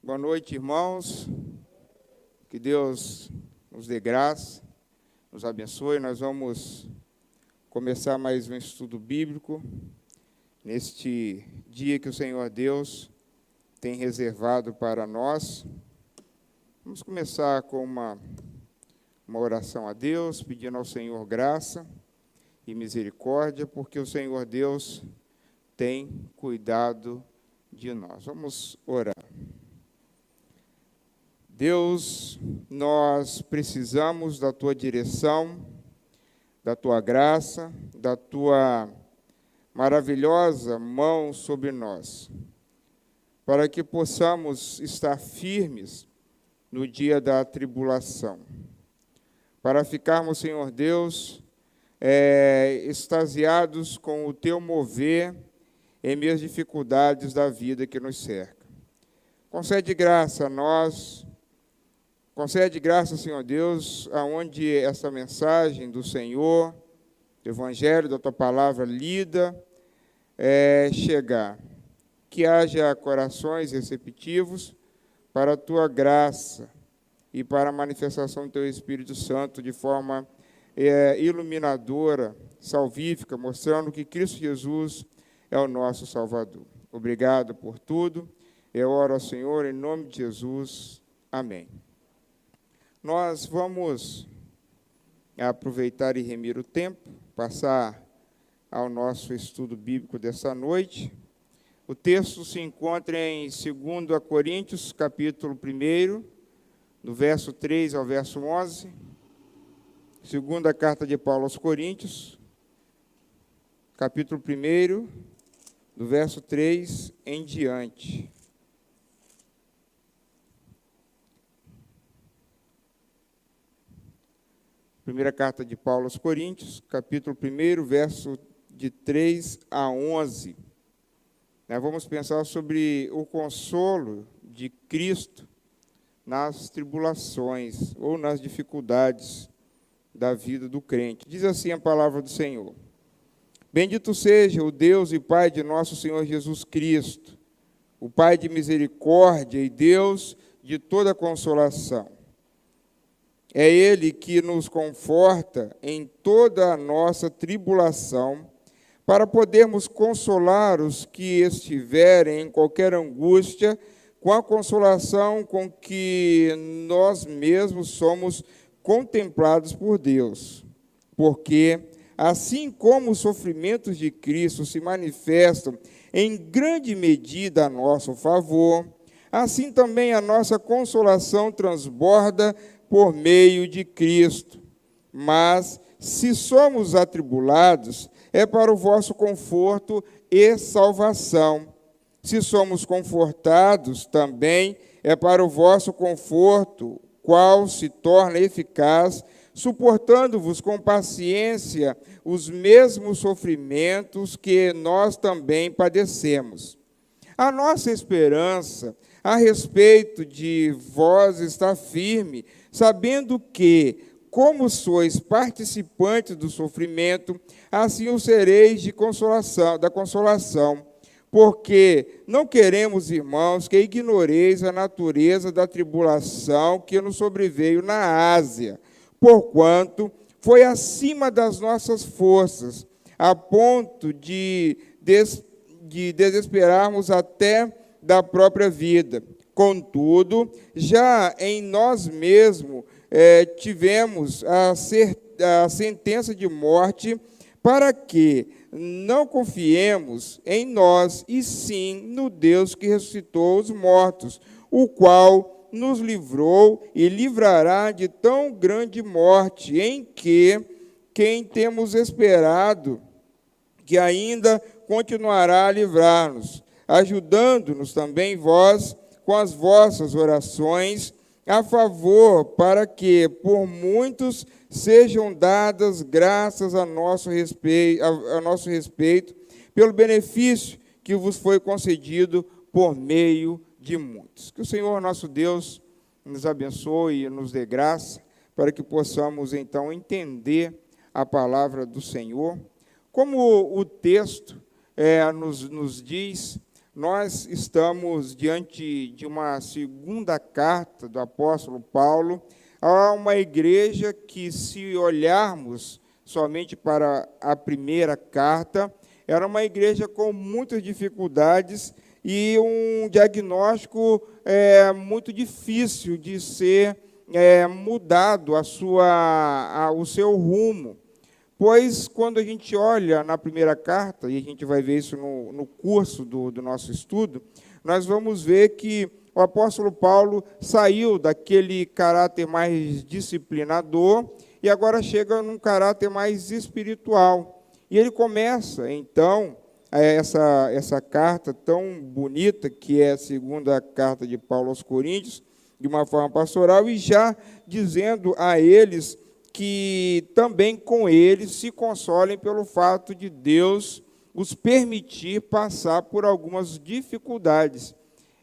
Boa noite, irmãos. Que Deus nos dê graça, nos abençoe. Nós vamos começar mais um estudo bíblico neste dia que o Senhor Deus tem reservado para nós. Vamos começar com uma oração a Deus, pedindo ao Senhor graça e misericórdia, porque o Senhor Deus tem cuidado de nós. Vamos orar. Deus, nós precisamos da Tua direção, da Tua graça, da Tua maravilhosa mão sobre nós, para que possamos estar firmes no dia da tribulação, para ficarmos, Senhor Deus, extasiados com o Teu mover em meio às dificuldades da vida que nos cerca. Concede graça a nós. Concede graça, Senhor Deus, aonde essa mensagem do Senhor, do Evangelho, da Tua Palavra lida, chegar. Que haja corações receptivos para a Tua graça e para a manifestação do Teu Espírito Santo de forma iluminadora, salvífica, mostrando que Cristo Jesus é o nosso Salvador. Obrigado por tudo. Eu oro ao Senhor em nome de Jesus. Amém. Nós vamos aproveitar e remir o tempo, passar ao nosso estudo bíblico dessa noite. O texto se encontra em 2 Coríntios, capítulo 1, do verso 3 ao verso 11. Segunda carta de Paulo aos Coríntios, capítulo 1, do verso 3 em diante. Primeira carta de Paulo aos Coríntios, capítulo 1, verso de 3 a 11. Nós vamos pensar sobre o consolo de Cristo nas tribulações ou nas dificuldades da vida do crente. Diz assim a palavra do Senhor: Bendito seja o Deus e Pai de nosso Senhor Jesus Cristo, o Pai de misericórdia e Deus de toda consolação. É Ele que nos conforta em toda a nossa tribulação, para podermos consolar os que estiverem em qualquer angústia, com a consolação com que nós mesmos somos contemplados por Deus. Porque, assim como os sofrimentos de Cristo se manifestam em grande medida a nosso favor, assim também a nossa consolação transborda por meio de Cristo. Mas, se somos atribulados, é para o vosso conforto e salvação. Se somos confortados, também é para o vosso conforto, qual se torna eficaz, suportando-vos com paciência os mesmos sofrimentos que nós também padecemos. A nossa esperança a respeito de vós está firme, sabendo que, como sois participantes do sofrimento, assim o sereis da consolação. Porque não queremos, irmãos, que ignoreis a natureza da tribulação que nos sobreveio na Ásia, porquanto foi acima das nossas forças, a ponto de desesperarmos até da própria vida. Contudo, já em nós mesmos tivemos a sentença de morte, para que não confiemos em nós, e sim no Deus que ressuscitou os mortos, o qual nos livrou e livrará de tão grande morte, em que quem temos esperado, que ainda continuará a livrar-nos, ajudando-nos também vós com as vossas orações a favor, para que por muitos sejam dadas graças a nosso respeito, pelo benefício que vos foi concedido por meio de muitos. Que o Senhor nosso Deus nos abençoe e nos dê graça, para que possamos então entender a palavra do Senhor. Como o texto nos diz, Nós estamos diante de uma segunda carta do apóstolo Paulo a uma igreja que, se olharmos somente para a primeira carta, era uma igreja com muitas dificuldades e um diagnóstico muito difícil de ser mudado o seu rumo. Pois, quando a gente olha na primeira carta, e a gente vai ver isso no curso do nosso estudo, nós vamos ver que o apóstolo Paulo saiu daquele caráter mais disciplinador e agora chega num caráter mais espiritual. E ele começa, então, essa carta tão bonita, que é a segunda carta de Paulo aos Coríntios, de uma forma pastoral, e já dizendo a eles que também com eles se consolem pelo fato de Deus os permitir passar por algumas dificuldades.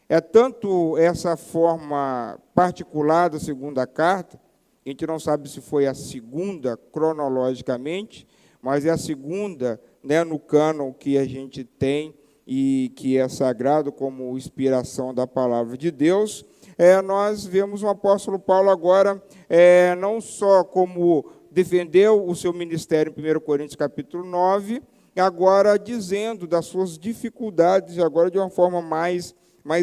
É tanto essa forma particular da segunda carta, a gente não sabe se foi a segunda cronologicamente, mas é a segunda, né, no cânon que a gente tem e que é sagrado como inspiração da palavra de Deus. Nós vemos o apóstolo Paulo agora, não só como defendeu o seu ministério em 1 Coríntios capítulo 9, agora dizendo das suas dificuldades, agora de uma forma mais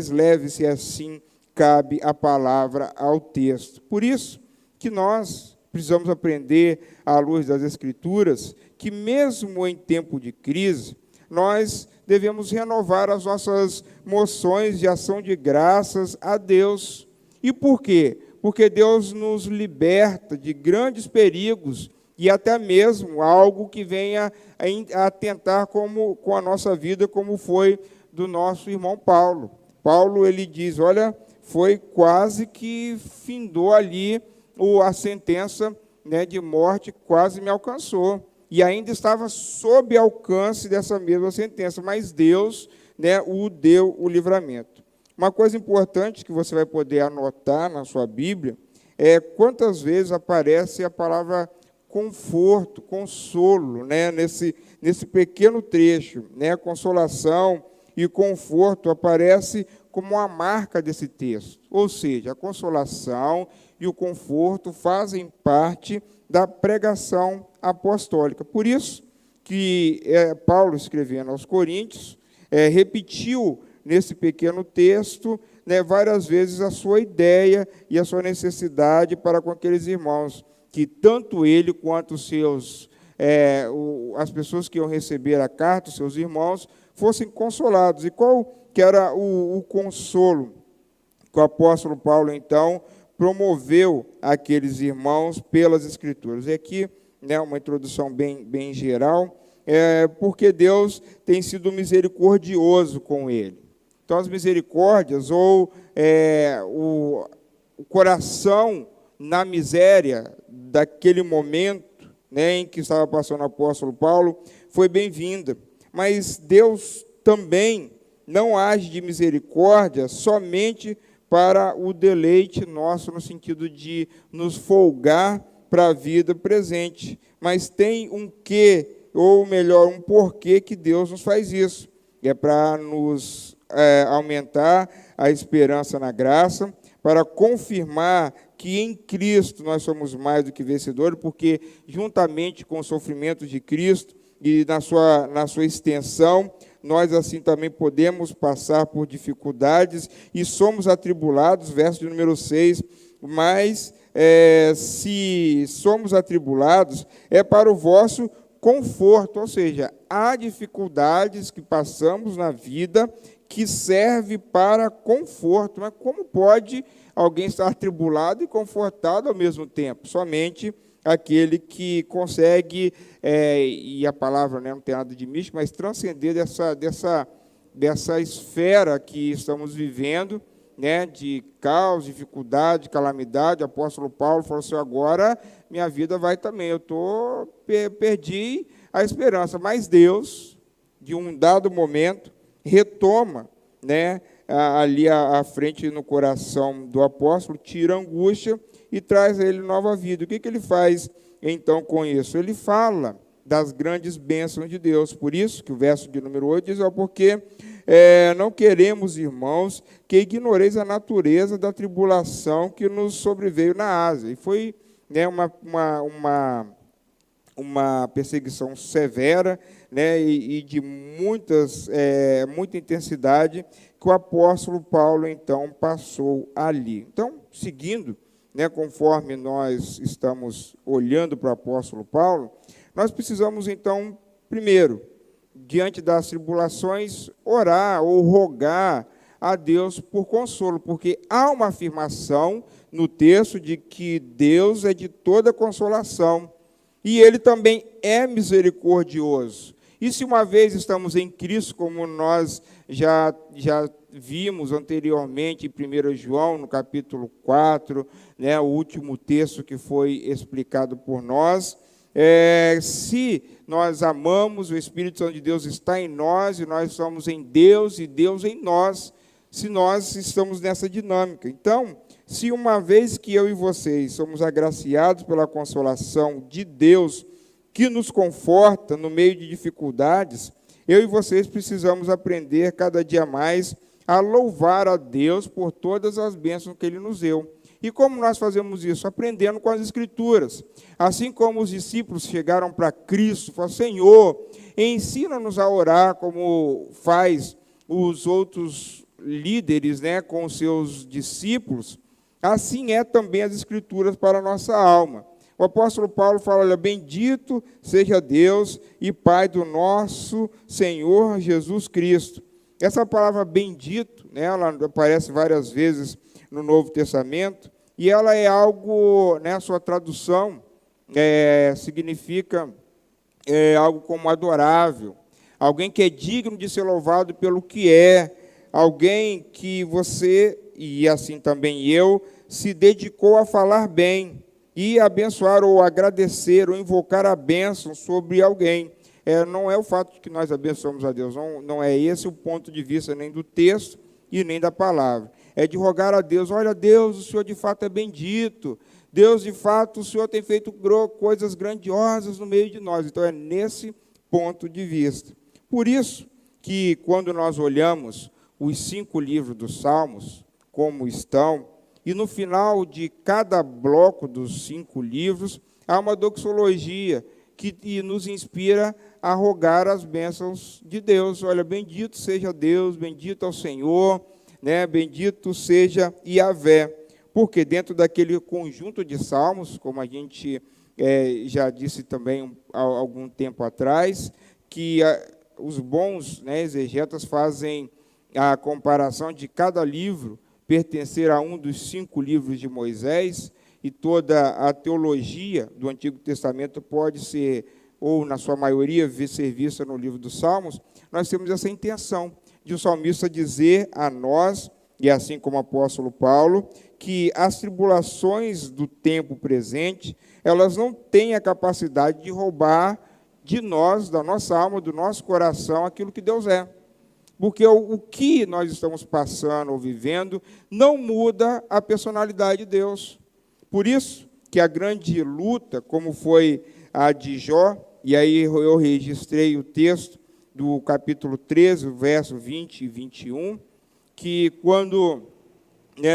leve, se assim cabe a palavra ao texto. Por isso que nós precisamos aprender, à luz das Escrituras, que mesmo em tempo de crise, nós devemos renovar as nossas moções de ação de graças a Deus. E por quê? Porque Deus nos liberta de grandes perigos e até mesmo algo que venha a atentar com a nossa vida, como foi do nosso irmão Paulo. Paulo, ele diz, olha, foi quase que findou ali a sentença, né, de morte, quase me alcançou. E ainda estava sob alcance dessa mesma sentença, mas Deus, né, o deu o livramento. Uma coisa importante que você vai poder anotar na sua Bíblia é quantas vezes aparece a palavra conforto, consolo, né, nesse pequeno trecho, né, consolação e conforto aparece como uma marca desse texto. Ou seja, a consolação e o conforto fazem parte da pregação apostólica. Por isso que Paulo, escrevendo aos Coríntios, repetiu nesse pequeno texto, né, várias vezes a sua ideia e a sua necessidade para com aqueles irmãos, que tanto ele quanto as pessoas que iam receber a carta, os seus irmãos, fossem consolados. E qual que era o consolo que o apóstolo Paulo, então, promoveu aqueles irmãos pelas Escrituras? E aqui, né, uma introdução bem geral, porque Deus tem sido misericordioso com ele. Então, as misericórdias, ou o coração na miséria daquele momento, né, em que estava passando o apóstolo Paulo, foi bem-vinda. Mas Deus também não age de misericórdia somente para o deleite nosso, no sentido de nos folgar para a vida presente. Mas tem um quê, ou melhor, um porquê que Deus nos faz isso. É para nos aumentar a esperança na graça, para confirmar que em Cristo nós somos mais do que vencedores, porque juntamente com o sofrimento de Cristo e na sua extensão, nós assim também podemos passar por dificuldades e somos atribulados, verso de número 6, mas se somos atribulados, é para o vosso conforto, ou seja, há dificuldades que passamos na vida que serve para conforto. Mas como pode alguém estar atribulado e confortado ao mesmo tempo? Somente aquele que consegue, e a palavra, né, não tem nada de místico, mas transcender dessa esfera que estamos vivendo, né, de caos, dificuldade, calamidade. O apóstolo Paulo falou assim, agora minha vida vai também, perdi a esperança, mas Deus, de um dado momento, retoma, né, ali à frente no coração do apóstolo, tira a angústia e traz a ele nova vida. O que ele faz, então, com isso? Ele fala das grandes bênçãos de Deus. Por isso que o verso de número 8 diz, porque não queremos, irmãos, que ignoreis a natureza da tribulação que nos sobreveio na Ásia. E foi, né, uma perseguição severa, né, e de muita intensidade, que o apóstolo Paulo, então, passou ali. Então, seguindo, né, conforme nós estamos olhando para o apóstolo Paulo, nós precisamos, então, primeiro, diante das tribulações, orar ou rogar a Deus por consolo, porque há uma afirmação no texto de que Deus é de toda consolação, e Ele também é misericordioso. E se uma vez estamos em Cristo, como nós já vimos anteriormente em 1 João, no capítulo 4, né, o último texto que foi explicado por nós, se nós amamos, o Espírito Santo de Deus está em nós, e nós estamos em Deus, e Deus em nós, se nós estamos nessa dinâmica. Então, se uma vez que eu e vocês somos agraciados pela consolação de Deus, que nos conforta no meio de dificuldades, eu e vocês precisamos aprender cada dia mais a louvar a Deus por todas as bênçãos que Ele nos deu. E como nós fazemos isso? Aprendendo com as Escrituras. Assim como os discípulos chegaram para Cristo, falaram: Senhor, ensina-nos a orar como faz os outros líderes, né, com os seus discípulos. Assim é também as Escrituras para a nossa alma. O apóstolo Paulo fala: olha, bendito seja Deus e Pai do nosso Senhor Jesus Cristo. Essa palavra bendito, né, ela aparece várias vezes no Novo Testamento, e ela é algo, né, a sua tradução significa algo como adorável, alguém que é digno de ser louvado pelo que é, alguém que você, e assim também eu, se dedicou a falar bem, e abençoar ou agradecer ou invocar a bênção sobre alguém. Não é o fato de que nós abençoamos a Deus, não é esse o ponto de vista nem do texto e nem da palavra. É de rogar a Deus: olha, Deus, o Senhor de fato é bendito, Deus, de fato, o Senhor tem feito coisas grandiosas no meio de nós. Então, é nesse ponto de vista. Por isso que, quando nós olhamos os 5 livros dos Salmos, como estão, e no final de cada bloco dos 5 livros, há uma doxologia que nos inspira a rogar as bênçãos de Deus. Olha, bendito seja Deus, bendito é o Senhor, né? Bendito seja Yahvé. Porque dentro daquele conjunto de salmos, como a gente já disse também há algum tempo atrás, que os bons, né, exegetas fazem a comparação de cada livro pertencer a um dos 5 livros de Moisés, e toda a teologia do Antigo Testamento pode ser, ou na sua maioria, ser vista no livro dos Salmos. Nós temos essa intenção de o salmista dizer a nós, e assim como o apóstolo Paulo, que as tribulações do tempo presente, elas não têm a capacidade de roubar de nós, da nossa alma, do nosso coração, aquilo que Deus é. Porque o que nós estamos passando ou vivendo não muda a personalidade de Deus. Por isso que a grande luta, como foi a de Jó, e aí eu registrei o texto do capítulo 13, verso 20 e 21, que quando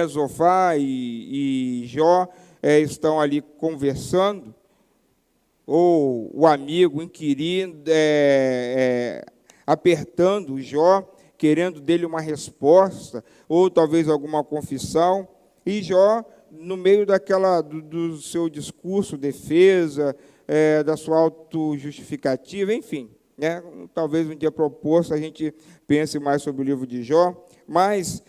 Zofá e Jó estão ali conversando, ou o amigo, o inquilino, apertando Jó, querendo dele uma resposta, ou talvez alguma confissão, e Jó, no meio do seu discurso, defesa, da sua autojustificativa, enfim, né, talvez um dia proposto a gente pense mais sobre o livro de Jó, mas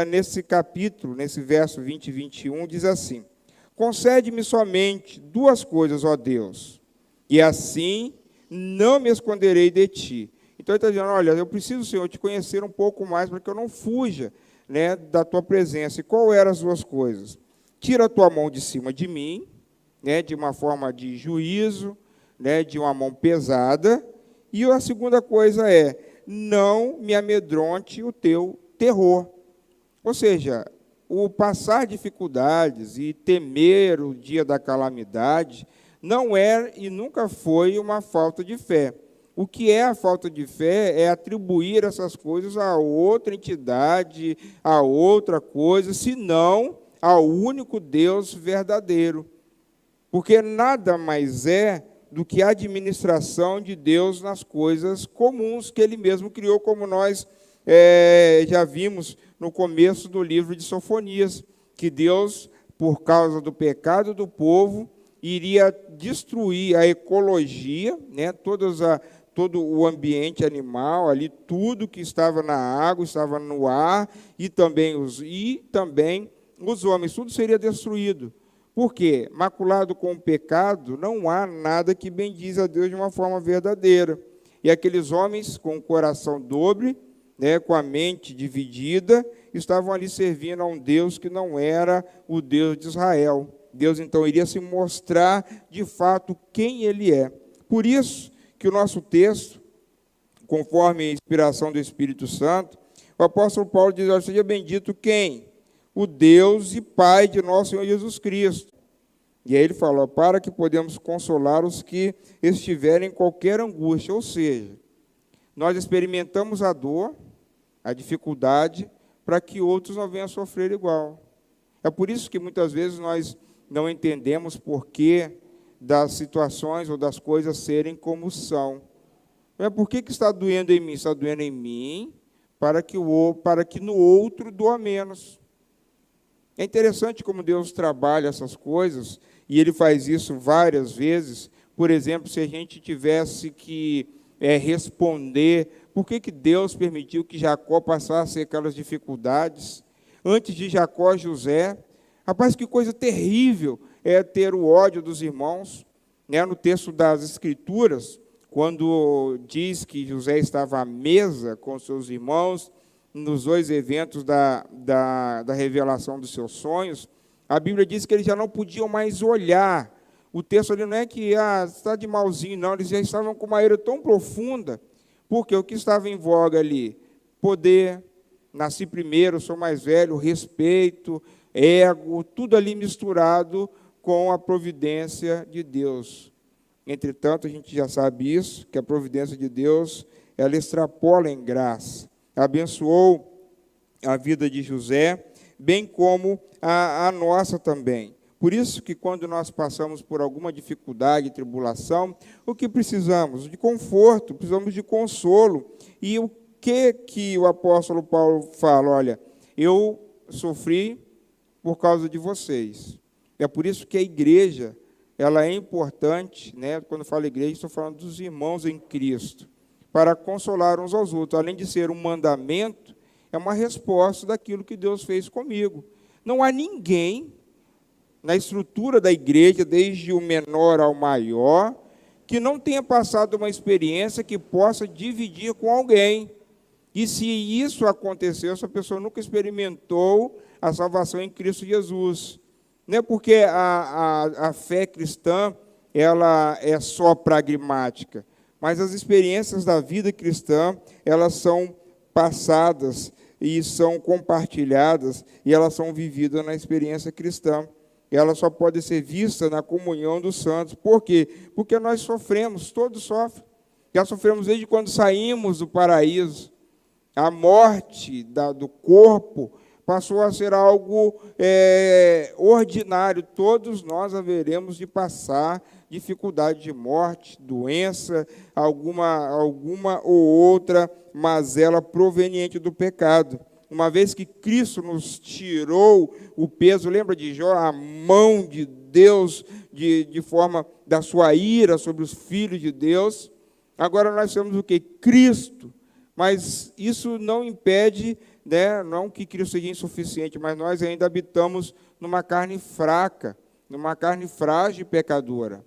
nesse capítulo, nesse verso 20 e 21, diz assim: concede-me somente 2 coisas, ó Deus, e assim não me esconderei de ti. Então, ele está dizendo: olha, eu preciso, Senhor, te conhecer um pouco mais, para que eu não fuja, né, da tua presença. E qual eram as 2 coisas? Tira a tua mão de cima de mim, né, de uma forma de juízo, né, de uma mão pesada. E a segunda coisa é: não me amedronte o teu terror. Ou seja, o passar dificuldades e temer o dia da calamidade não é e nunca foi uma falta de fé. O que é a falta de fé é atribuir essas coisas a outra entidade, a outra coisa, senão ao único Deus verdadeiro. Porque nada mais é do que a administração de Deus nas coisas comuns que Ele mesmo criou, como nós já vimos no começo do livro de Sofonias, que Deus, por causa do pecado do povo, iria destruir a ecologia, né, todo o ambiente animal, ali tudo que estava na água, estava no ar, e também os homens, tudo seria destruído. Por quê? Maculado com o pecado, não há nada que bendiz a Deus de uma forma verdadeira. E aqueles homens com o coração dobre, né, com a mente dividida, estavam ali servindo a um Deus que não era o Deus de Israel. Deus, então, iria se mostrar, de fato, quem Ele é. Por isso que o nosso texto, conforme a inspiração do Espírito Santo, o apóstolo Paulo diz: seja bendito quem? O Deus e Pai de nosso Senhor Jesus Cristo. E aí ele fala: para que podemos consolar os que estiverem em qualquer angústia. Ou seja, nós experimentamos a dor, a dificuldade, para que outros não venham a sofrer igual. É por isso que muitas vezes nós não entendemos por que das situações ou das coisas serem como são. Não é por que está doendo em mim? Está doendo em mim para que no outro doa menos. É interessante como Deus trabalha essas coisas, e Ele faz isso várias vezes. Por exemplo, se a gente tivesse que responder por que Deus permitiu que Jacó passasse aquelas dificuldades. Antes de Jacó, José. Rapaz, que coisa terrível é ter o ódio dos irmãos. Né? No texto das Escrituras, quando diz que José estava à mesa com seus irmãos, nos 2 eventos da revelação dos seus sonhos, a Bíblia diz que eles já não podiam mais olhar. O texto ali não é que está de malzinho, não, eles já estavam com uma ira tão profunda, porque o que estava em voga ali? Poder, nasci primeiro, sou mais velho, respeito, ego, tudo ali misturado com a providência de Deus. Entretanto, a gente já sabe isso, que a providência de Deus, ela extrapola em graça. Abençoou a vida de José, bem como a nossa também. Por isso que quando nós passamos por alguma dificuldade, tribulação, o que precisamos? De conforto, precisamos de consolo. E o que o apóstolo Paulo fala? Olha, eu sofri por causa de vocês. É por isso que a igreja, ela é importante, né? Quando eu falo igreja, estou falando dos irmãos em Cristo, para consolar uns aos outros. Além de ser um mandamento, é uma resposta daquilo que Deus fez comigo. Não há ninguém na estrutura da igreja, desde o menor ao maior, que não tenha passado uma experiência que possa dividir com alguém. E se isso aconteceu, essa pessoa nunca experimentou a salvação em Cristo Jesus. Não é porque a fé cristã ela é só pragmática, mas as experiências da vida cristã, elas são passadas e são compartilhadas, e elas são vividas na experiência cristã. Ela só pode ser vista na comunhão dos santos. Por quê? Porque nós sofremos, todos sofrem. Já sofremos desde quando saímos do paraíso. A morte do corpo passou a ser algo ordinário. Todos nós haveremos de passar dificuldade de morte, doença, alguma ou outra mazela proveniente do pecado. Uma vez que Cristo nos tirou o peso, lembra de Jó, a mão de Deus, de forma da sua ira sobre os filhos de Deus, agora nós temos o quê? Cristo. Mas isso não impede, né, não que Cristo seja insuficiente, mas nós ainda habitamos numa carne fraca, numa carne frágil e pecadora,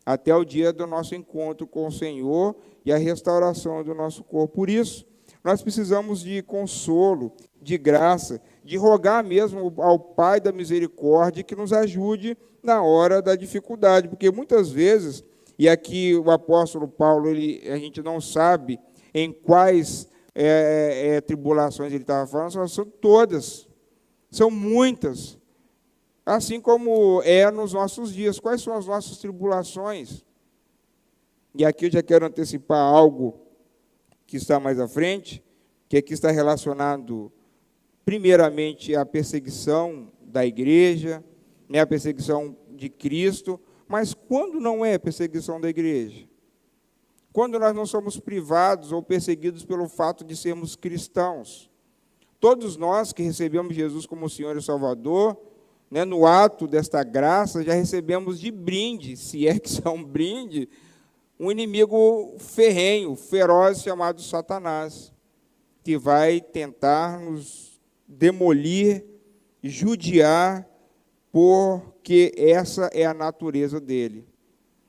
até o dia do nosso encontro com o Senhor e a restauração do nosso corpo. Por isso, nós precisamos de consolo, de graça, de rogar mesmo ao Pai da misericórdia que nos ajude na hora da dificuldade, porque muitas vezes, e aqui o apóstolo Paulo, a gente não sabe em quais tribulações ele estava falando, são todas, são muitas, assim como é nos nossos dias. Quais são as nossas tribulações? E aqui eu já quero antecipar algo que está mais à frente, que aqui está relacionado, primeiramente, à perseguição da igreja, né, a perseguição de Cristo, mas quando não é perseguição da igreja? Quando nós não somos privados ou perseguidos pelo fato de sermos cristãos. Todos nós que recebemos Jesus como Senhor e Salvador, né, no ato desta graça, já recebemos de brinde, se é que isso é um brinde, um inimigo ferrenho, feroz, chamado Satanás, que vai tentar nos demolir, judiar, porque essa é a natureza dele.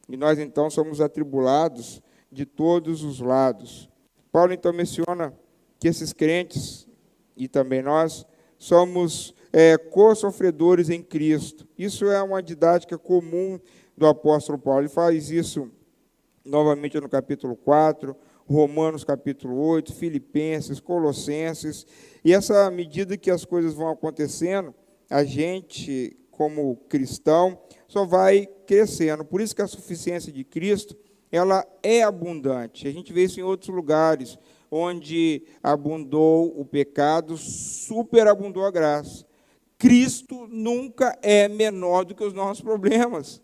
E nós, então, somos atribulados de todos os lados. Paulo, então, menciona que esses crentes, e também nós, somos co-sofredores em Cristo. Isso é uma didática comum do apóstolo Paulo. Ele faz isso novamente no capítulo 4, Romanos capítulo 8, Filipenses, Colossenses. E essa medida que as coisas vão acontecendo, a gente, como cristão, só vai crescendo. Por isso que a suficiência de Cristo, ela é abundante. A gente vê isso em outros lugares, onde abundou o pecado, superabundou a graça. Cristo nunca é menor do que os nossos problemas.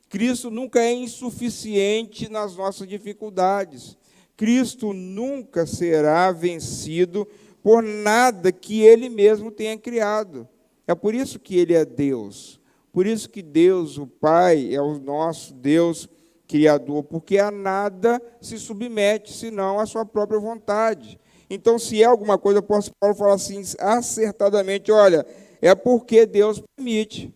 Cristo nunca é insuficiente nas nossas dificuldades. Cristo nunca será vencido por nada que Ele mesmo tenha criado. É por isso que Ele é Deus. Por isso que Deus, o Pai, é o nosso Deus Criador, porque a nada se submete, senão à sua própria vontade. Então, se é alguma coisa, o apóstolo Paulo fala assim, acertadamente, olha, é porque Deus permite.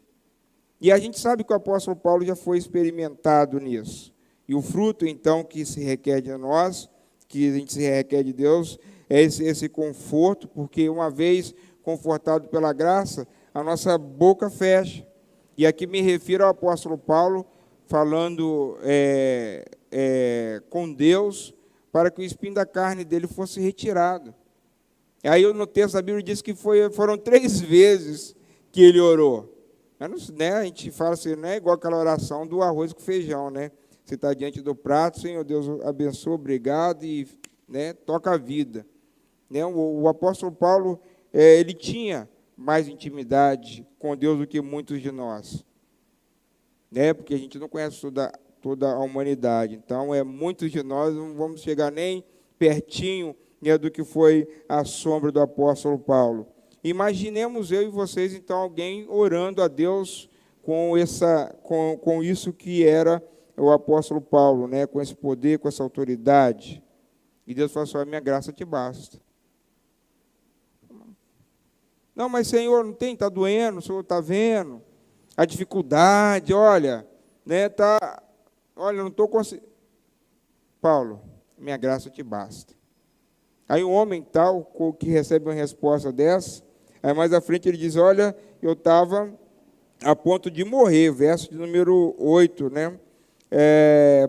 E a gente sabe que o apóstolo Paulo já foi experimentado nisso. E o fruto, então, que se requer de nós, que a gente se requer de Deus, é esse conforto, porque uma vez confortado pela graça, a nossa boca fecha. E aqui me refiro ao apóstolo Paulo, falando com Deus, para que o espinho da carne dele fosse retirado. Aí no texto da Bíblia diz que foram 3 vezes que ele orou. Mas, né, a gente fala assim, não é igual aquela oração do arroz com feijão, né? Você está diante do prato, Senhor Deus abençoa, obrigado, e, né, toca a vida. Né? O apóstolo Paulo, ele tinha mais intimidade com Deus do que muitos de nós. Né? Porque a gente não conhece toda a humanidade. Então, muitos de nós não vamos chegar nem pertinho, né, do que foi a sombra do apóstolo Paulo. Imaginemos eu e vocês, então, alguém orando a Deus com isso que era o apóstolo Paulo, né, com esse poder, com essa autoridade. E Deus fala assim, a minha graça te basta. Não, mas Senhor, não tem, está doendo, o Senhor está vendo a dificuldade, olha, né, olha, não estou conseguindo. Paulo, minha graça te basta. Aí um homem tal, que recebe uma resposta dessa, aí mais à frente ele diz, olha, eu estava a ponto de morrer, verso de número 8, né?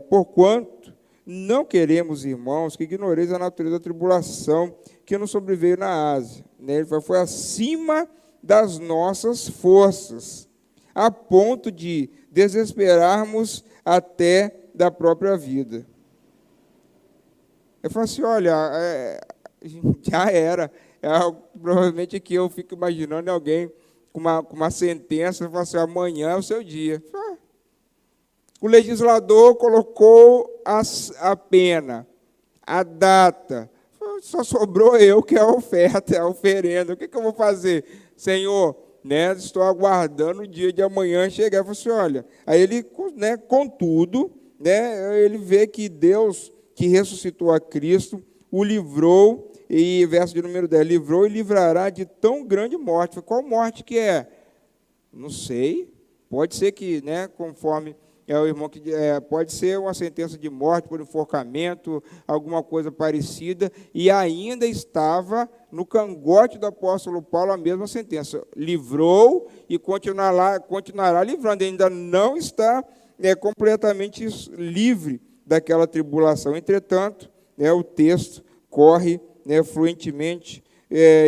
Porquanto não queremos, irmãos, que ignoreis a natureza da tribulação que nos sobreveio na Ásia. Né? Ele foi acima das nossas forças, a ponto de desesperarmos até da própria vida. Eu falo assim, olha, já era. Provavelmente aqui eu fico imaginando alguém com uma sentença, eu falo assim, amanhã é o seu dia. O legislador colocou a pena, a data. Só sobrou eu, que é a oferta, a oferenda. O que eu vou fazer? Senhor, né, estou aguardando o dia de amanhã chegar. Eu falo assim, olha, aí ele, né, contudo, né, ele vê que Deus, que ressuscitou a Cristo, o livrou, e verso de número 10, livrou e livrará de tão grande morte. Qual morte que é? Não sei. Pode ser que, né, conforme o irmão que pode ser uma sentença de morte por enforcamento, alguma coisa parecida, e ainda estava no cangote do apóstolo Paulo a mesma sentença. Livrou e continuará livrando. Ainda não está completamente livre daquela tribulação. Entretanto, o texto corre fluentemente,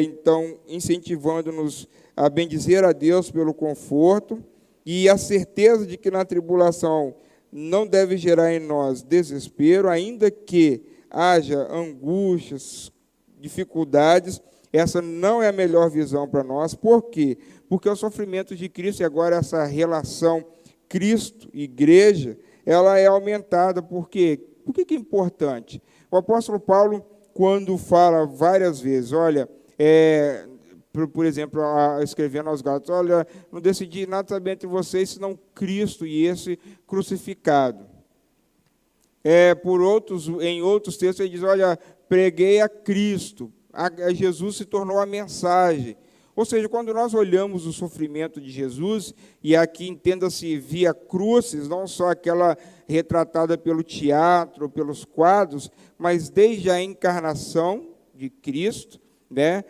então, incentivando-nos a bendizer a Deus pelo conforto, e a certeza de que na tribulação não deve gerar em nós desespero, ainda que haja angústias, dificuldades. Essa não é a melhor visão para nós. Por quê? Porque o sofrimento de Cristo, e agora essa relação Cristo-igreja, ela é aumentada. Por quê? Por que é importante? O apóstolo Paulo, quando fala várias vezes, olha, por exemplo, escrevendo aos Gálatas, olha, não decidi nada saber entre vocês, senão Cristo e esse crucificado. Em outros textos, ele diz, olha, preguei a Cristo, a Jesus se tornou a mensagem. Ou seja, quando nós olhamos o sofrimento de Jesus, e aqui entenda-se via crucis, não só aquela retratada pelo teatro, pelos quadros, mas desde a encarnação de Cristo, né,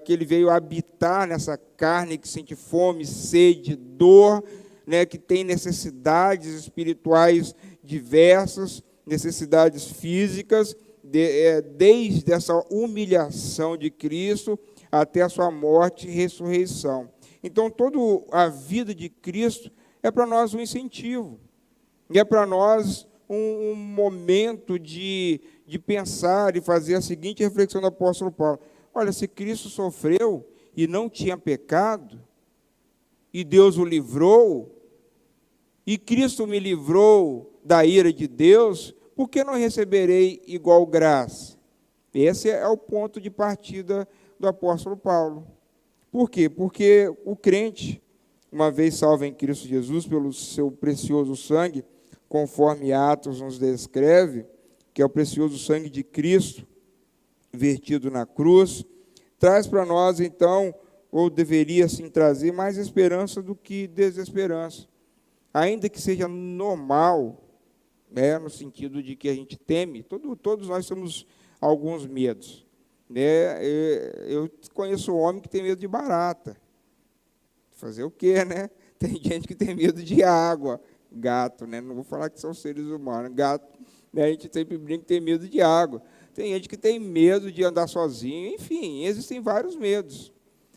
que ele veio habitar nessa carne que sente fome, sede, dor, né, que tem necessidades espirituais diversas, necessidades físicas, desde essa humilhação de Cristo até a sua morte e ressurreição. Então, toda a vida de Cristo é para nós um incentivo, e é para nós um momento de pensar e fazer a seguinte reflexão do apóstolo Paulo. Olha, se Cristo sofreu e não tinha pecado, e Deus o livrou, e Cristo me livrou da ira de Deus, por que não receberei igual graça? Esse é o ponto de partida do apóstolo Paulo. Por quê? Porque o crente, uma vez salvo em Cristo Jesus, pelo seu precioso sangue, conforme Atos nos descreve, que é o precioso sangue de Cristo, vertido na cruz, traz para nós, então, ou deveria, sim, trazer mais esperança do que desesperança. Ainda que seja normal, no sentido de que a gente teme, todos nós temos alguns medos. Eu conheço um homem que tem medo de barata. Fazer o quê, né? Tem gente que tem medo de água. Gato, né? Não vou falar que são seres humanos. Gato, né? A gente sempre brinca que tem medo de água. Tem gente que tem medo de andar sozinho. Enfim, existem vários medos.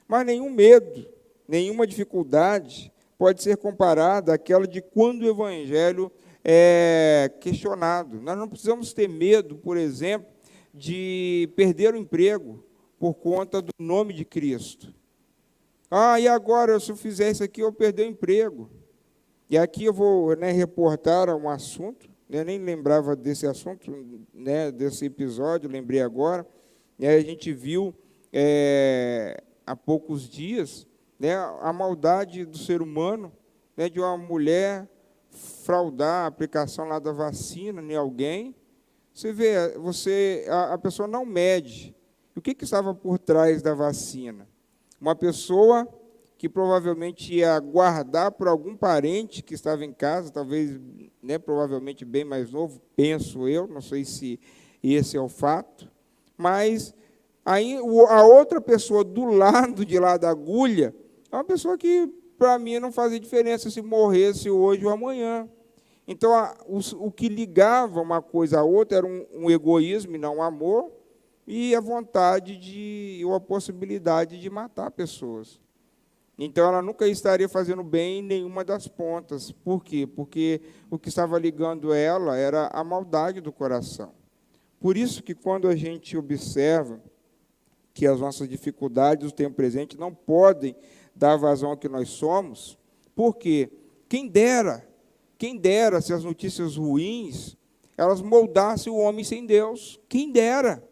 Mas nenhum medo, nenhuma dificuldade pode ser comparada àquela de quando o Evangelho é questionado. Nós não precisamos ter medo, por exemplo, de perder o emprego por conta do nome de Cristo. E agora, se eu fizer isso aqui, eu perder o emprego. E aqui eu vou reportar um assunto, eu nem lembrava desse assunto, desse episódio, lembrei agora. A gente viu há poucos dias a maldade do ser humano, de uma mulher fraudar a aplicação lá da vacina em alguém. Você vê, a pessoa não mede. O que estava por trás da vacina? Uma pessoa que provavelmente ia guardar para algum parente que estava em casa, talvez, provavelmente bem mais novo, penso eu, não sei se esse é o fato, mas aí a outra pessoa do lado de lá da agulha é uma pessoa que, para mim, não fazia diferença se morresse hoje ou amanhã. Então, o que ligava uma coisa à outra era um egoísmo e não um amor, e a vontade ou a possibilidade de matar pessoas. Então, ela nunca estaria fazendo bem em nenhuma das pontas. Por quê? Porque o que estava ligando ela era a maldade do coração. Por isso que, quando a gente observa que as nossas dificuldades do tempo presente não podem dar vazão ao que nós somos, por quê? Quem dera se as notícias ruins, elas moldassem o homem sem Deus. Quem dera.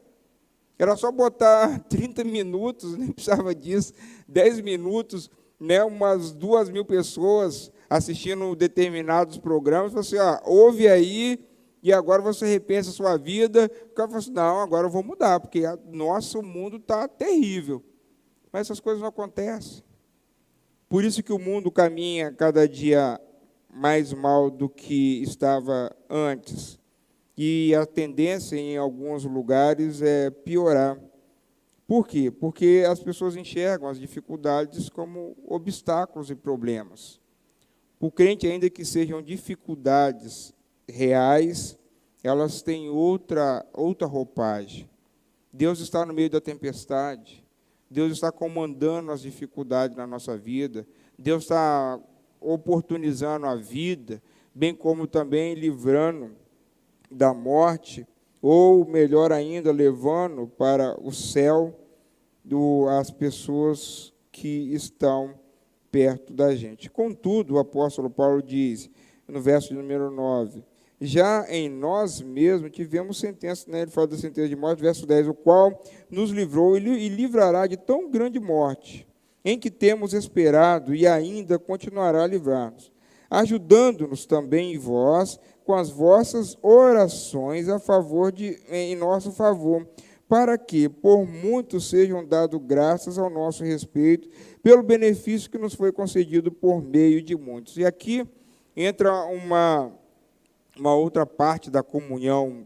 Era só botar 30 minutos, nem precisava disso, 10 minutos, umas 2.000 pessoas assistindo determinados programas, você ouve aí, e agora você repensa a sua vida, o cara fala assim, não, agora eu vou mudar, porque nosso mundo está terrível. Mas essas coisas não acontecem. Por isso que o mundo caminha cada dia mais mal do que estava antes. E a tendência, em alguns lugares, é piorar. Por quê? Porque as pessoas enxergam as dificuldades como obstáculos e problemas. O crente, ainda que sejam dificuldades reais, elas têm outra roupagem. Deus está no meio da tempestade. Deus está comandando as dificuldades na nossa vida. Deus está oportunizando a vida. bem como também livrando da morte, ou, melhor ainda, levando para o céu as pessoas que estão perto da gente. Contudo, o apóstolo Paulo diz, no verso de número 9, já em nós mesmos tivemos sentença, né? Ele fala da sentença de morte, verso 10, o qual nos livrou e livrará de tão grande morte, em que temos esperado e ainda continuará a livrar-nos, ajudando-nos também em vós, com as vossas orações em nosso favor, para que, por muitos, sejam dadas graças ao nosso respeito, pelo benefício que nos foi concedido por meio de muitos. E aqui entra uma outra parte da comunhão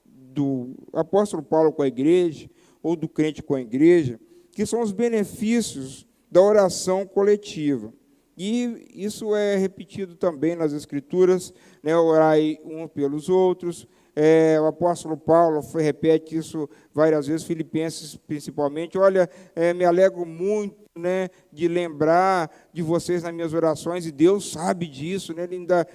do apóstolo Paulo com a igreja, ou do crente com a igreja, que são os benefícios da oração coletiva. E isso é repetido também nas Escrituras, né, orar uns pelos outros. O apóstolo Paulo repete isso várias vezes, Filipenses principalmente. Olha, me alegro muito, né, de lembrar de vocês nas minhas orações, e Deus sabe disso, né, ele ainda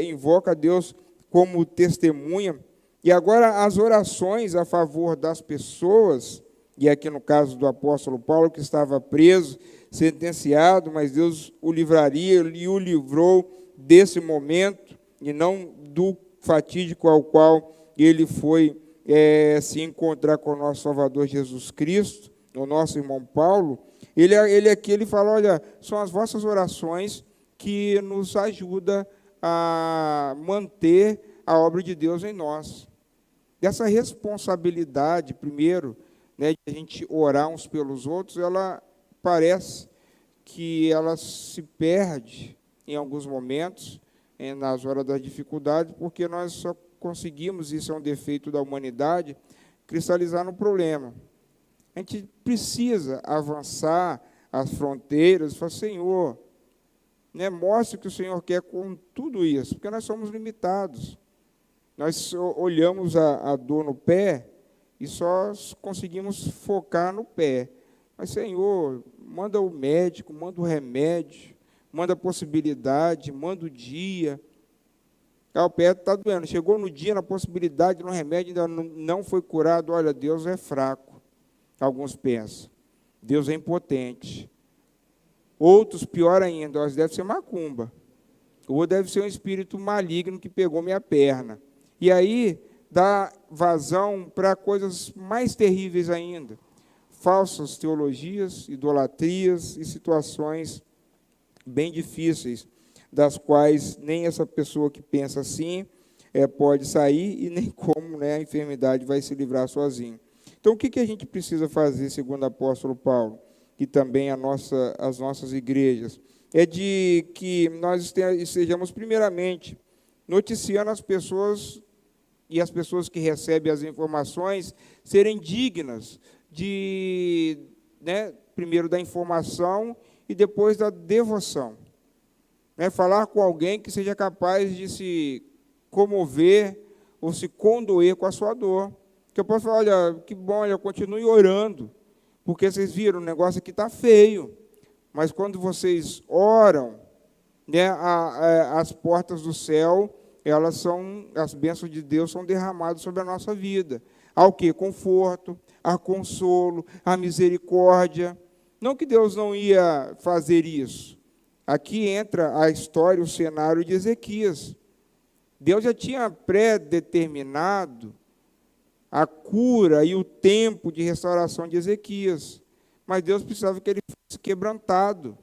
invoca Deus como testemunha. E agora as orações a favor das pessoas, e aqui no caso do apóstolo Paulo, que estava preso, sentenciado, mas Deus o livraria e o livrou desse momento, e não do fatídico ao qual ele foi se encontrar com o nosso Salvador Jesus Cristo, o nosso irmão Paulo. Ele fala, olha, são as vossas orações que nos ajudam a manter a obra de Deus em nós. Essa responsabilidade, primeiro, né, de a gente orar uns pelos outros, ela parece que ela se perde em alguns momentos, nas horas da dificuldade, porque nós só conseguimos, isso é um defeito da humanidade, cristalizar no problema. A gente precisa avançar as fronteiras e falar, Senhor, né, mostre o que o Senhor quer com tudo isso, porque nós somos limitados. Nós olhamos a dor no pé e só conseguimos focar no pé. Mas, Senhor, manda o médico, manda o remédio, manda a possibilidade, manda o dia. O pé está doendo. Chegou no dia, na possibilidade, no remédio, ainda não foi curado. Olha, Deus é fraco. Alguns pensam. Deus é impotente. Outros, pior ainda, deve ser macumba. Ou deve ser um espírito maligno que pegou minha perna. E aí, dá vazão para coisas mais terríveis ainda. Falsas teologias, idolatrias e situações bem difíceis, das quais nem essa pessoa que pensa assim pode sair, e nem como, né, a enfermidade vai se livrar sozinho. Então, o que a gente precisa fazer, segundo o apóstolo Paulo, e também as nossas igrejas? É de que nós estejamos, primeiramente, noticiando as pessoas, e as pessoas que recebem as informações, serem dignas primeiro da informação e depois da devoção. Falar com alguém que seja capaz de se comover ou se condoer com a sua dor. Que eu posso falar, olha, que bom, olha, continue orando, porque vocês viram, o negócio aqui está feio. Mas quando vocês oram, né, as portas do céu, as bênçãos de Deus são derramadas sobre a nossa vida. Há o quê? Conforto, há consolo, há misericórdia. Não que Deus não ia fazer isso. Aqui entra a história, o cenário de Ezequias. Deus já tinha pré-determinado a cura e o tempo de restauração de Ezequias. Mas Deus precisava que ele fosse quebrantado,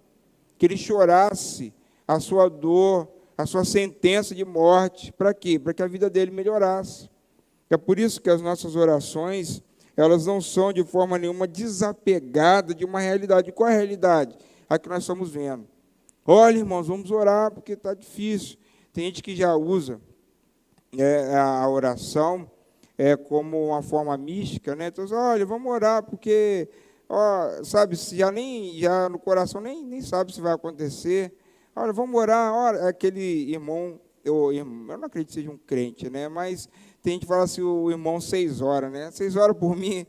que ele chorasse a sua dor, a sua sentença de morte. Para quê? Para que a vida dele melhorasse. É por isso que as nossas orações, elas não são de forma nenhuma desapegadas de uma realidade. Qual é a realidade? A que nós estamos vendo. Olha, irmãos, vamos orar porque está difícil. Tem gente que já usa a oração como uma forma mística, né? Então, olha, vamos orar porque, sabe, já no coração nem sabe se vai acontecer. Olha, vamos orar. Olha, aquele irmão, eu não acredito que seja um crente, né? Mas tem gente que fala assim, o irmão 6 horas, né? 6 horas por mim,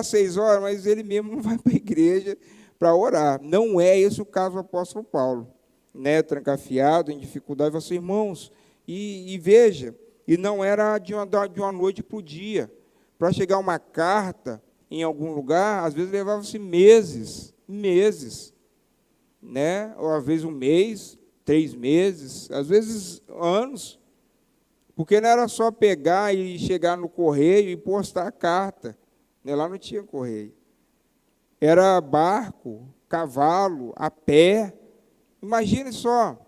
6 horas, mas ele mesmo não vai para a igreja para orar. Não é esse o caso do apóstolo Paulo. né, trancafiado, em dificuldade. Você, irmãos, e veja, e não era de uma noite para o dia. Para chegar uma carta em algum lugar, às vezes levava-se meses, né? Ou às vezes um mês, 3 meses, às vezes anos, porque não era só pegar e chegar no correio e postar a carta, né? Lá não tinha correio. Era barco, cavalo, a pé. Imagine só,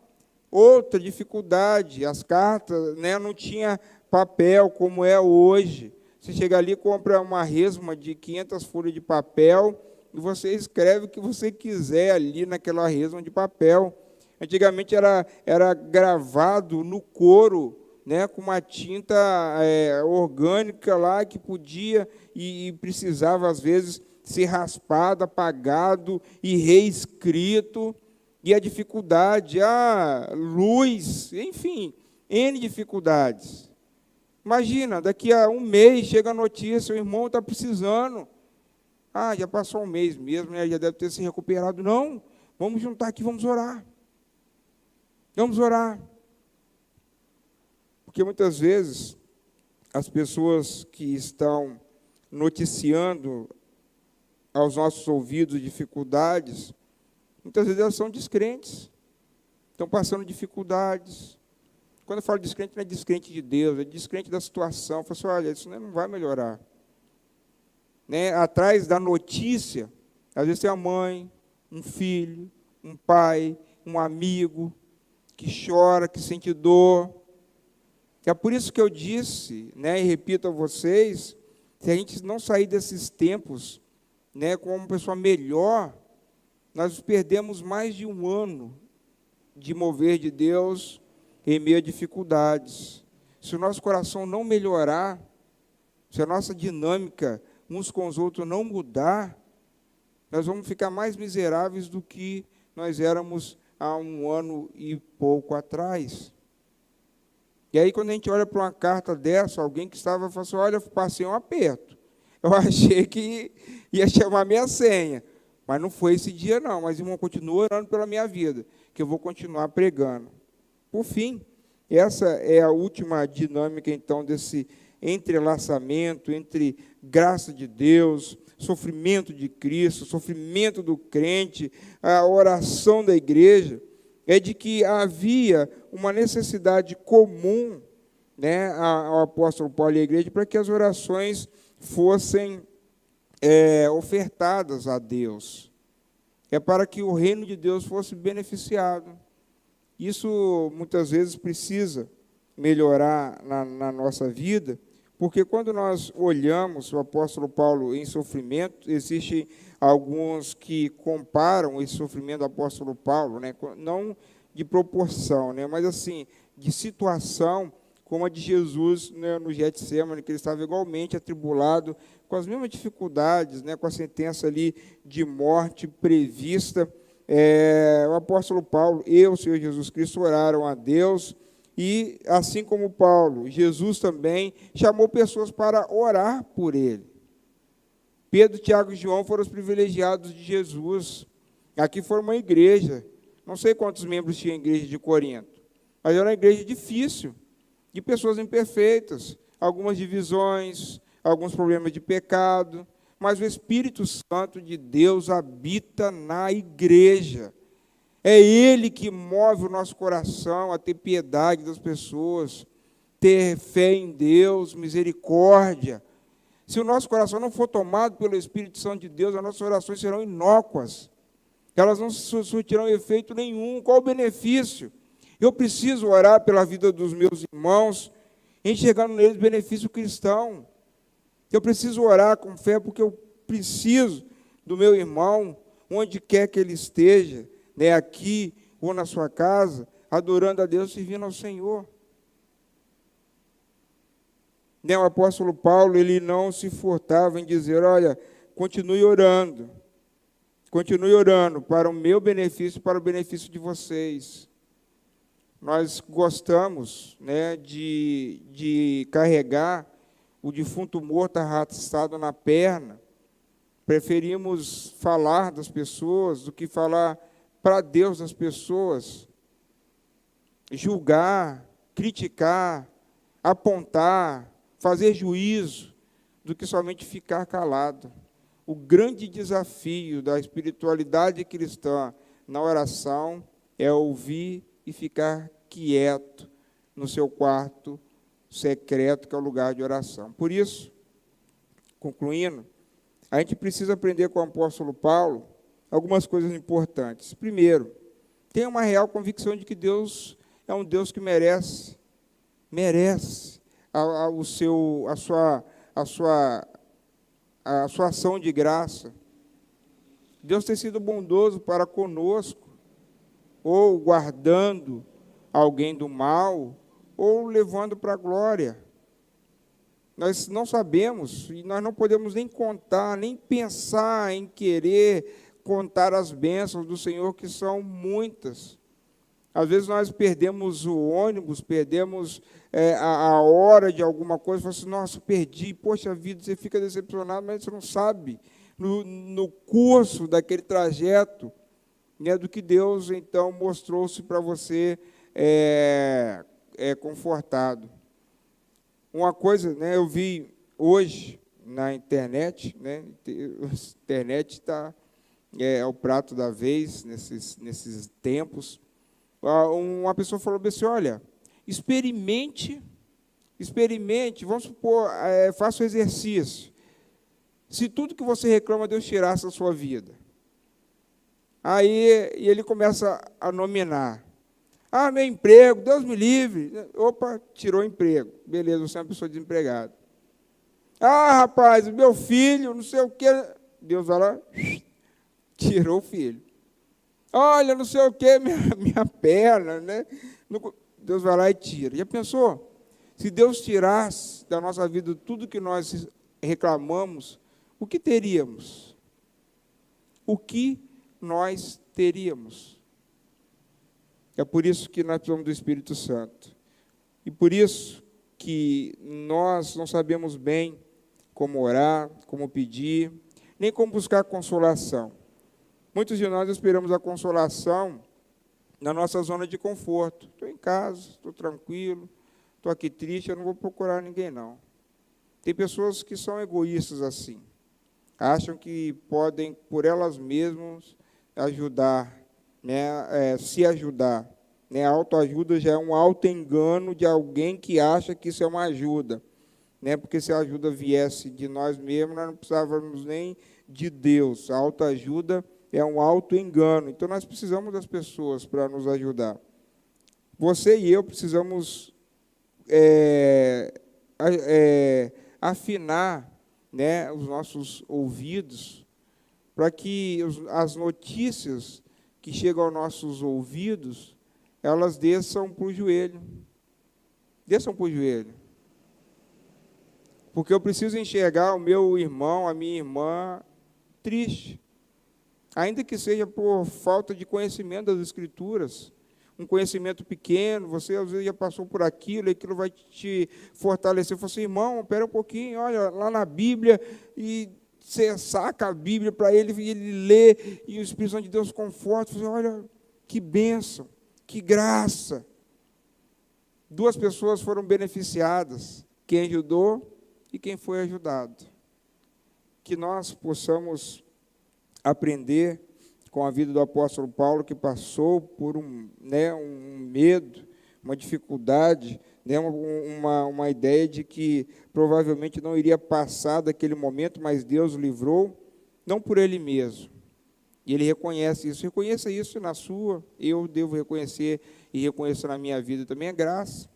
outra dificuldade, as cartas, né, não tinha papel como é hoje. Você chega ali, compra uma resma de 500 folhas de papel e você escreve o que você quiser ali naquela resma de papel. Antigamente era gravado no couro, né, com uma tinta orgânica lá que podia e precisava, às vezes, ser raspado, apagado e reescrito. E a dificuldade, a luz, enfim, N dificuldades. Imagina, daqui a um mês chega a notícia, o irmão está precisando. Ah, já passou um mês mesmo, né? Já deve ter se recuperado. Não, vamos juntar aqui, vamos orar. Vamos orar. Porque muitas vezes as pessoas que estão noticiando aos nossos ouvidos dificuldades, muitas vezes elas são descrentes, estão passando dificuldades. Quando eu falo descrente, não é descrente de Deus, é descrente da situação. Eu falo assim, olha, isso não vai melhorar. Né? Atrás da notícia, às vezes tem uma mãe, um filho, um pai, um amigo, que chora, que sente dor. É por isso que eu disse, né, e repito a vocês, se a gente não sair desses tempos, né, com uma pessoa melhor, nós perdemos mais de um ano de mover de Deus em meio a dificuldades. Se o nosso coração não melhorar, se a nossa dinâmica uns com os outros não mudar, nós vamos ficar mais miseráveis do que nós éramos há um ano e pouco atrás. E aí, quando a gente olha para uma carta dessa, alguém que estava falando assim, olha, eu passei um aperto. Eu achei que ia chamar minha senha. Mas não foi esse dia, não. Mas, irmão, continua orando pela minha vida, que eu vou continuar pregando. Por fim, essa é a última dinâmica, então, desse entrelaçamento entre graça de Deus, sofrimento de Cristo, sofrimento do crente, a oração da igreja, é de que havia uma necessidade comum, né, ao apóstolo Paulo e à igreja, para que as orações fossem ofertadas a Deus. É para que o reino de Deus fosse beneficiado. Isso, muitas vezes, precisa melhorar na nossa vida, porque quando nós olhamos o apóstolo Paulo em sofrimento, existem alguns que comparam esse sofrimento do apóstolo Paulo, né, não de proporção, né, mas assim, de situação, como a de Jesus, né, no Getsêmani, que ele estava igualmente atribulado, com as mesmas dificuldades, né, com a sentença ali de morte prevista. O apóstolo Paulo e o Senhor Jesus Cristo oraram a Deus, e assim como Paulo, Jesus também chamou pessoas para orar por ele. Pedro, Tiago e João foram os privilegiados de Jesus. Aqui foi uma igreja, não sei quantos membros tinha a igreja de Corinto, mas era uma igreja difícil, de pessoas imperfeitas, algumas divisões, alguns problemas de pecado, mas o Espírito Santo de Deus habita na igreja. É Ele que move o nosso coração a ter piedade das pessoas, ter fé em Deus, misericórdia. Se o nosso coração não for tomado pelo Espírito Santo de Deus, as nossas orações serão inócuas. Elas não surtirão efeito nenhum. Qual o benefício? Eu preciso orar pela vida dos meus irmãos, enxergando neles benefício cristão. Eu preciso orar com fé, porque eu preciso do meu irmão, onde quer que ele esteja, né, aqui ou na sua casa, adorando a Deus, servindo ao Senhor. Né, o apóstolo Paulo, ele não se furtava em dizer, olha, continue orando para o meu benefício, para o benefício de vocês. Nós gostamos, né, de carregar o defunto morto arrastado na perna. Preferimos falar das pessoas do que falar para Deus das pessoas. julgar, criticar, apontar, fazer juízo, do que somente ficar calado. O grande desafio da espiritualidade cristã na oração é ouvir e ficar quieto no seu quarto secreto, que é o lugar de oração. Por isso, concluindo, a gente precisa aprender com o apóstolo Paulo algumas coisas importantes. Primeiro, tenha uma real convicção de que Deus é um Deus que merece a sua ação de graça. Deus tem sido bondoso para conosco, ou guardando alguém do mal, ou levando para a glória. Nós não sabemos, e nós não podemos nem contar, nem pensar em querer contar as bênçãos do Senhor, que são muitas. Às vezes nós perdemos o ônibus, perdemos a hora de alguma coisa, fala assim, nossa, perdi, poxa vida, você fica decepcionado, mas você não sabe, no curso daquele trajeto, né, do que Deus, então, mostrou-se para você confortado. Uma coisa, né, eu vi hoje na internet, né, a internet é o prato da vez nesses tempos. Uma pessoa falou assim, olha, experimente, vamos supor, faça o exercício. Se tudo que você reclama, Deus tirasse a sua vida. Aí ele começa a nominar. Ah, meu emprego, Deus me livre. Opa, tirou o emprego. Beleza, você é uma pessoa desempregada. Ah, rapaz, meu filho, não sei o quê. Deus vai lá, tirou o filho. Olha, não sei o quê, minha perna, né? Deus vai lá e tira. Já pensou? Se Deus tirasse da nossa vida tudo que nós reclamamos, o que teríamos? O que nós teríamos? É por isso que nós precisamos do Espírito Santo. E por isso que nós não sabemos bem como orar, como pedir, nem como buscar consolação. Muitos de nós esperamos a consolação na nossa zona de conforto. Estou em casa, estou tranquilo, estou aqui triste, eu não vou procurar ninguém, não. Tem pessoas que são egoístas assim. Acham que podem, por elas mesmas, ajudar, né, se ajudar. Né? A autoajuda já é um auto-engano de alguém que acha que isso é uma ajuda. Né? Porque se a ajuda viesse de nós mesmos, nós não precisávamos nem de Deus. A autoajuda é um auto-engano. Então, nós precisamos das pessoas para nos ajudar. Você e eu precisamos afinar, né, os nossos ouvidos, para que as notícias que chegam aos nossos ouvidos, elas desçam para o joelho. Desçam para o joelho. Porque eu preciso enxergar o meu irmão, a minha irmã, triste. Ainda que seja por falta de conhecimento das Escrituras. Um conhecimento pequeno, você às vezes já passou por aquilo, e aquilo vai te fortalecer. Você fala assim, irmão, espera um pouquinho, olha lá na Bíblia, e você saca a Bíblia para ele, e ele lê, e o Espírito Santo de Deus conforta. Você fala, olha, que bênção, que graça. 2 pessoas foram beneficiadas, quem ajudou e quem foi ajudado. Que nós possamos aprender com a vida do apóstolo Paulo, que passou por um medo, uma dificuldade, né, uma ideia de que provavelmente não iria passar daquele momento, mas Deus o livrou, não por ele mesmo. E ele reconhece isso. Reconheça isso na sua, eu devo reconhecer e reconheço na minha vida também, é graça.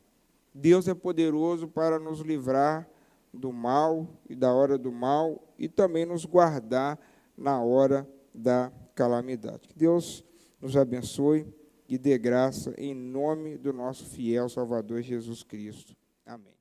Deus é poderoso para nos livrar do mal e da hora do mal e também nos guardar na hora da calamidade. Que Deus nos abençoe e dê graça em nome do nosso fiel Salvador Jesus Cristo. Amém.